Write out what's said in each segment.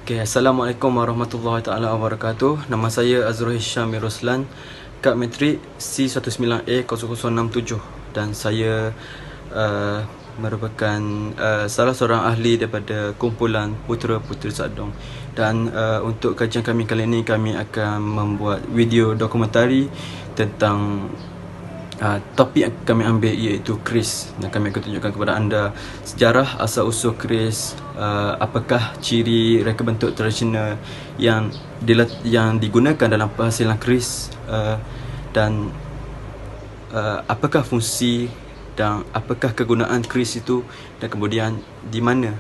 Okay, Assalamualaikum warahmatullahi taala wabarakatuh. Nama saya Azrul Hisham Miroslan, Kad Metrik C19A0067, dan saya merupakan salah seorang ahli daripada kumpulan Putera-Puteri Sadong. Dan untuk kajian kami kali ini, kami akan membuat video dokumentari tentang topik yang kami ambil, iaitu keris, dan kami akan tunjukkan kepada anda sejarah asal-usul keris, apakah ciri reka bentuk tradisional yang digunakan dalam penghasilan keris, dan apakah fungsi dan apakah kegunaan keris itu, dan kemudian di mana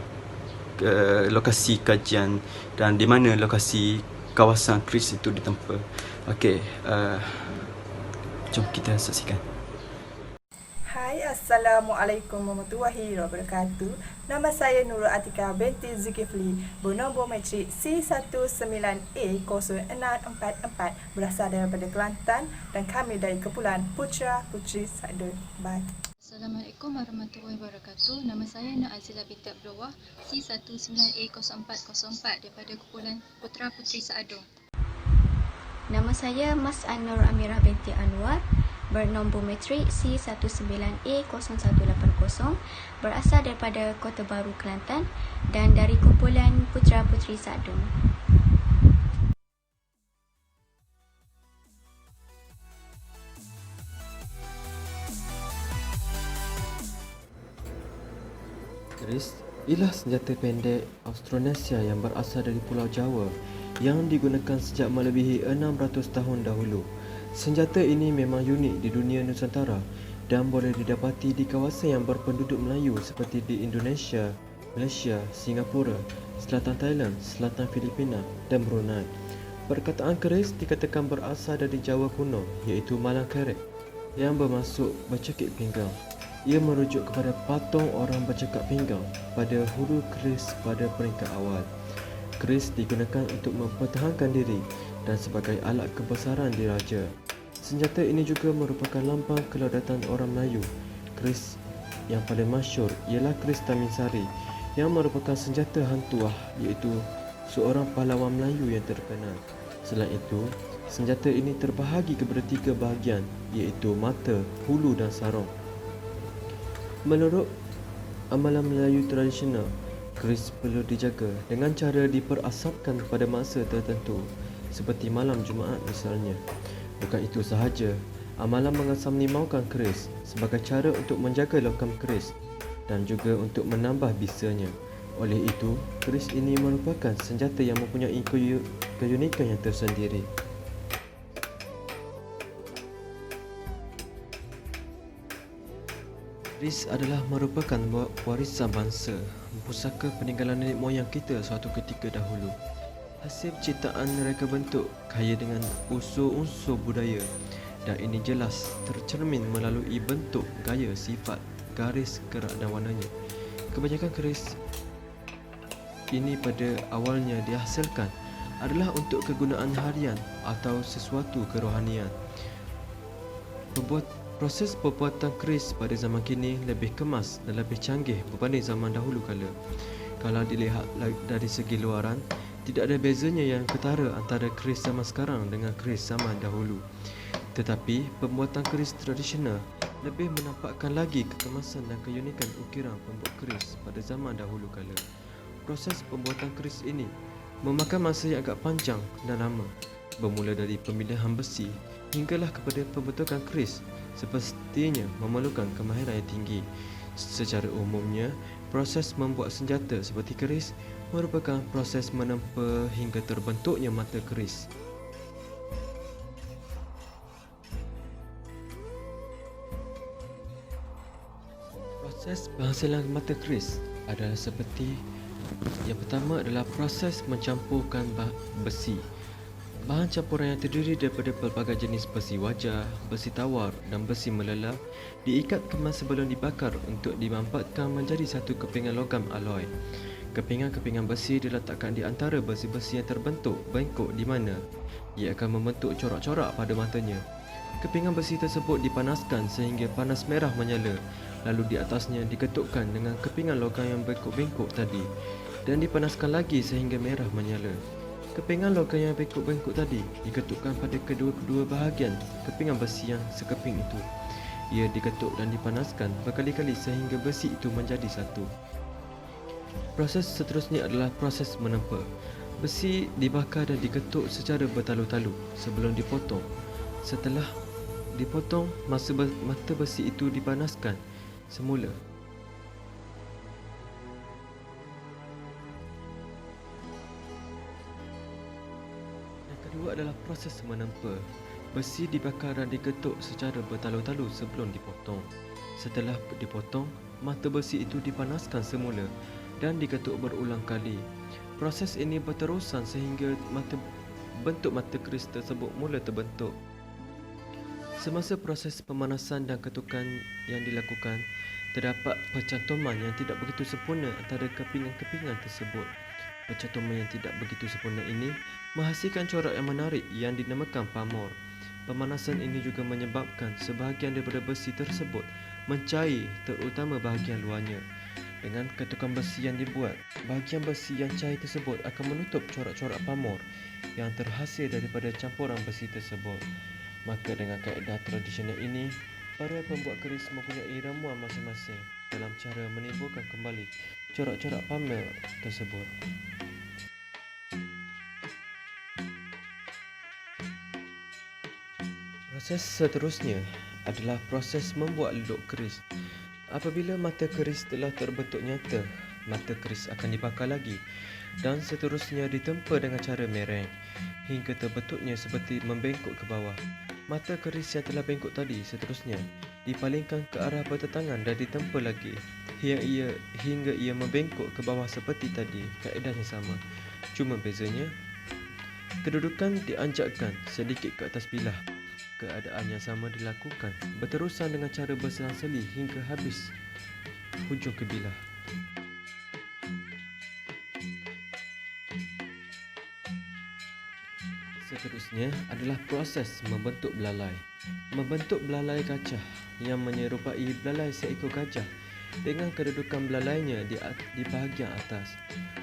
lokasi kajian dan di mana lokasi kawasan keris itu ditempa. Okey, jom kita saksikan. Hai, Assalamualaikum warahmatullahi wabarakatuh. Nama saya Nurul Atika binti Zulkifli, bernombor metrik C19A0644, berasal daripada Kelantan dan kami dari kumpulan Putera-Puteri Sadong. Bye. Assalamualaikum warahmatullahi wabarakatuh. Nama saya Nur Azilah binti Abdullah, C19A0404, daripada kumpulan Putera-Puteri Sadong. Nama saya Mas An-Nur Amirah binti Anwar, bernombor metrik C19A0180, berasal daripada Kota Baru, Kelantan dan dari kumpulan Putera-Puteri Sadong. Keris ialah senjata pendek Austronesia yang berasal dari Pulau Jawa yang digunakan sejak melebihi 600 tahun dahulu. Senjata ini memang unik di dunia Nusantara dan boleh didapati di kawasan yang berpenduduk Melayu seperti di Indonesia, Malaysia, Singapura, selatan Thailand, selatan Filipina dan Brunei. Perkataan keris dikatakan berasal dari Jawa kuno, iaitu Malang Kerek, yang bermaksud bercekik pinggang. Ia merujuk kepada patung orang bercakap pinggang pada hulu keris pada peringkat awal. Keris digunakan untuk mempertahankan diri dan sebagai alat kebesaran diraja. Senjata ini juga merupakan lambang kelaudatan orang Melayu. Keris yang paling masyhur ialah keris Taminsari yang merupakan senjata Hang Tuah, iaitu seorang pahlawan Melayu yang terkenal. Selain itu, senjata ini terbahagi kepada 3 bahagian, iaitu mata, hulu dan sarung. Menurut amalan Melayu tradisional, keris perlu dijaga dengan cara diperasapkan pada masa tertentu, seperti malam Jumaat misalnya. Bukan itu sahaja, amalan mengasam limaukan keris sebagai cara untuk menjaga logam keris dan juga untuk menambah bisanya. Oleh itu, keris ini merupakan senjata yang mempunyai keunikan yang tersendiri. Keris adalah merupakan warisan bangsa, pusaka peninggalan nenek moyang kita suatu ketika dahulu. Hasil ciptaan reka bentuk kaya dengan unsur-unsur budaya, dan ini jelas tercermin melalui bentuk, gaya, sifat, garis, gerak dan warnanya. Kebanyakan keris ini pada awalnya dihasilkan adalah untuk kegunaan harian atau sesuatu kerohanian. Proses pembuatan keris pada zaman kini lebih kemas dan lebih canggih berbanding zaman dahulu kala. Kalau dilihat dari segi luaran, tidak ada bezanya yang ketara antara keris zaman sekarang dengan keris zaman dahulu. Tetapi pembuatan keris tradisional lebih menampakkan lagi kekemasan dan keunikan ukiran pembuat keris pada zaman dahulu kala. Proses pembuatan keris ini memakan masa yang agak panjang dan lama, bermula dari pemilihan besi hinggalah kepada pembentukan keris, sepertinya memerlukan kemahiran yang tinggi. Secara umumnya, proses membuat senjata seperti keris merupakan proses menempa hingga terbentuknya mata keris. Proses penghasilan mata keris adalah seperti yang pertama adalah proses mencampurkan besi. Bahan campuran yang terdiri daripada pelbagai jenis besi wajah, besi tawar dan besi meleleh diikat kemas sebelum dibakar untuk dimanfaatkan menjadi satu kepingan logam alloy. Kepingan-kepingan besi diletakkan di antara besi-besi yang terbentuk bengkok di mana ia akan membentuk corak-corak pada matanya. Kepingan besi tersebut dipanaskan sehingga panas merah menyala, lalu di atasnya diketukkan dengan kepingan logam yang bengkok-bengkok tadi. dan dipanaskan lagi sehingga merah menyala. Kepingan logam yang bengkok-bengkok tadi diketukkan pada kedua-kedua bahagian kepingan besi yang sekeping itu. Ia diketuk dan dipanaskan berkali-kali sehingga besi itu menjadi satu. Proses seterusnya adalah proses menempa. Besi dibakar dan diketuk secara bertalu-talu sebelum dipotong. Setelah dipotong, mata besi itu dipanaskan semula. Yang kedua adalah proses menempa. Besi dibakar dan diketuk secara bertalu-talu sebelum dipotong. Setelah dipotong, mata besi itu dipanaskan semula dan diketuk berulang kali. Proses ini berterusan sehingga bentuk mata keris tersebut mula terbentuk. Semasa proses pemanasan dan ketukan yang dilakukan, terdapat percantuman yang tidak begitu sempurna antara kepingan-kepingan tersebut. Percantuman yang tidak begitu sempurna ini menghasilkan corak yang menarik yang dinamakan pamor. Pemanasan ini juga menyebabkan sebahagian daripada besi tersebut mencair, terutama bahagian luarnya. Dengan ketukan besi yang dibuat, bahagian besi yang cair tersebut akan menutup corak-corak pamor yang terhasil daripada campuran besi tersebut. Maka dengan kaedah tradisional ini, para pembuat keris mempunyai ramuan masing-masing dalam cara menimbulkan kembali corak-corak pamor tersebut. Proses seterusnya adalah proses membuat luk keris. Apabila mata keris telah terbentuk nyata, mata keris akan dibakar lagi dan seterusnya ditempa dengan cara mereng hingga terbentuknya seperti membengkok ke bawah. Mata keris yang telah bengkok tadi seterusnya dipalingkan ke arah bertentangan dan ditempa lagi hingga ia membengkok ke bawah seperti tadi. Kaedahnya sama, cuma bezanya kedudukan dianjakkan sedikit ke atas bilah. Keadaan yang sama dilakukan berterusan dengan cara berselang-seli hingga habis hujung ke bilah. Seterusnya adalah proses membentuk belalai. Membentuk belalai gajah yang menyerupai belalai seekor gajah dengan kedudukan belalainya di bahagian atas.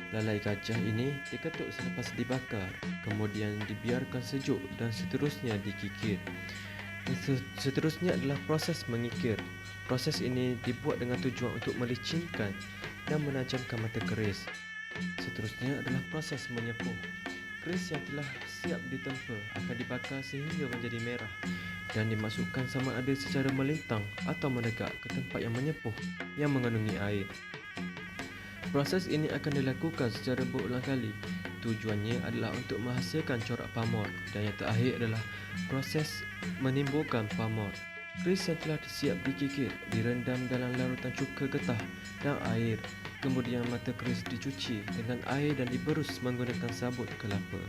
Belalai gajah ini diketuk selepas dibakar, kemudian dibiarkan sejuk dan seterusnya dikikir. Seterusnya adalah proses mengikir. Proses ini dibuat dengan tujuan untuk melicinkan dan menajamkan mata keris. Seterusnya adalah proses menyepuh. Keris yang telah siap ditempa akan dibakar sehingga menjadi merah dan dimasukkan sama ada secara melintang atau menegak ke tempat yang menyepuh yang mengandungi air. Proses ini akan dilakukan secara berulang kali. Tujuannya adalah untuk menghasilkan corak pamor dan yang terakhir adalah proses menimbulkan pamor. Keris yang telah siap dikikir direndam dalam larutan cuka getah dan air. Kemudian mata keris dicuci dengan air dan diberus menggunakan sabut kelapa.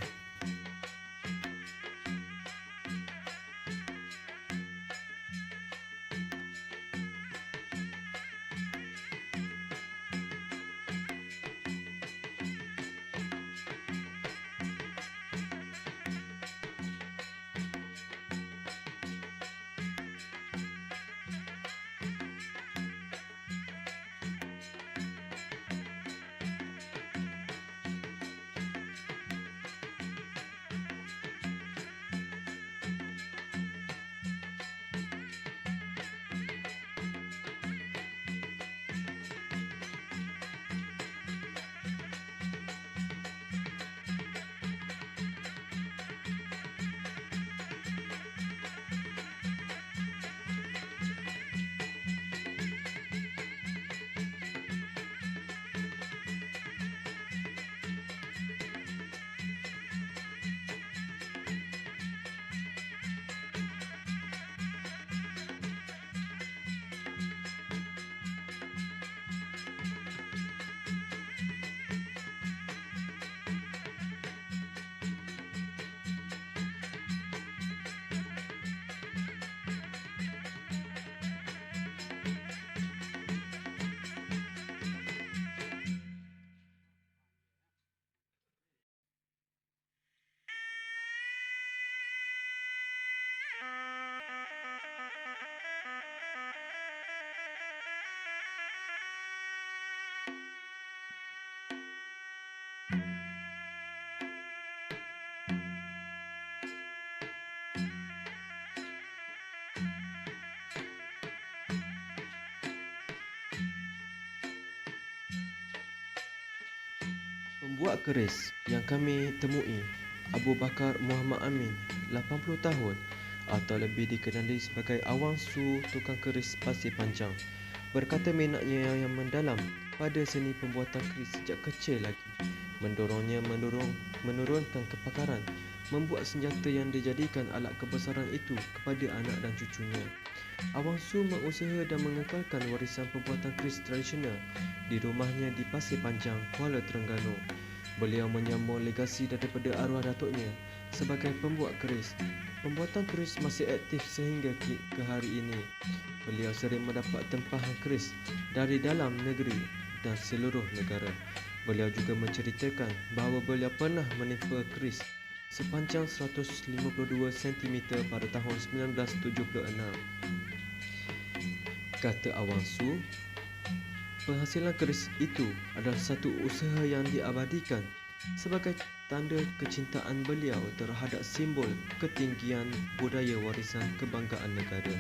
Pembuat keris yang kami temui, Abu Bakar Muhammad Amin, 80 tahun atau lebih dikenali sebagai Awang Su, tukang keris Pasir Panjang, berkata minatnya yang mendalam pada seni pembuatan keris sejak kecil lagi mendorongnya menurunkan kepakaran membuat senjata yang dijadikan alat kebesaran itu kepada anak dan cucunya. Awang Su mengusaha dan mengekalkan warisan pembuatan keris tradisional di rumahnya di Pasir Panjang, Kuala Terengganu. Beliau menyambung legasi daripada arwah datuknya sebagai pembuat keris. Pembuatan keris masih aktif sehingga ke hari ini. Beliau sering mendapat tempahan keris dari dalam negeri dan seluruh negara. Beliau juga menceritakan bahawa beliau pernah menimpa keris sepanjang 152 cm pada tahun 1976. Kata Awang Su, penghasilan keris itu adalah satu usaha yang diabadikan sebagai tanda kecintaan beliau terhadap simbol ketinggian budaya warisan kebanggaan negara.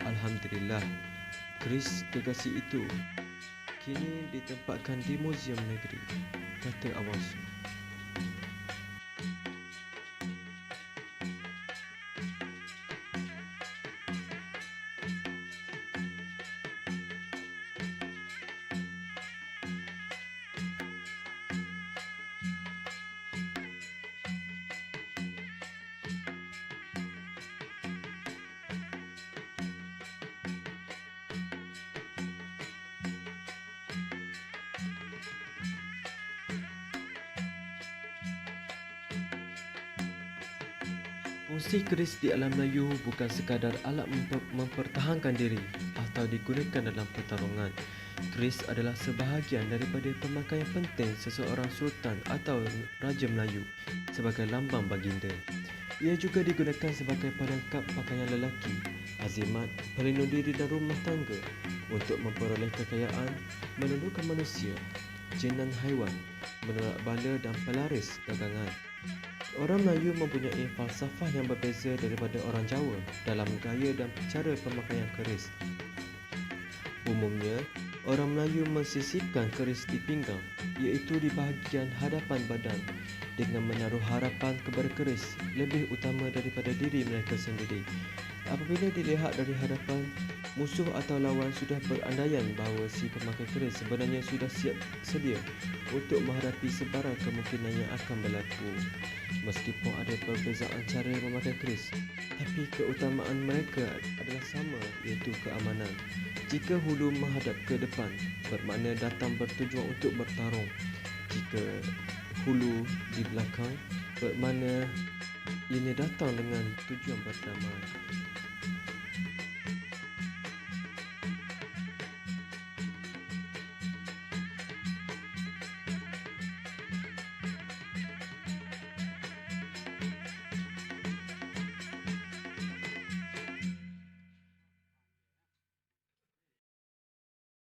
Alhamdulillah, keris gergasi itu kini ditempatkan di Muzium Negeri, kata Awang Su. Fungsi keris di alam Melayu bukan sekadar alat mempertahankan diri atau digunakan dalam pertarungan. Keris adalah sebahagian daripada pemakaian penting seseorang sultan atau raja Melayu sebagai lambang baginda. Ia juga digunakan sebagai pelengkap pakaian lelaki, azimat, pelindung diri dan rumah tangga, untuk memperoleh kekayaan, meluluhkan manusia, jin dan haiwan, menolak bala dan pelaris dagangan. Orang Melayu mempunyai falsafah yang berbeza daripada orang Jawa dalam gaya dan cara pemakaian keris. Umumnya, orang Melayu mensisipkan keris di pinggang, iaitu di bahagian hadapan badan, dengan menaruh harapan kepada keris lebih utama daripada diri mereka sendiri. Apabila dilihat dari hadapan, musuh atau lawan sudah berandaian bahawa si pemakai keris sebenarnya sudah siap sedia untuk menghadapi sebarang kemungkinan yang akan berlaku. Meskipun ada perbezaan cara memakai keris, tapi keutamaan mereka adalah sama, iaitu keamanan. Jika hulu menghadap ke depan, bermakna datang bertujuan untuk bertarung. Jika hulu di belakang, bermakna ianya datang dengan tujuan berdamai.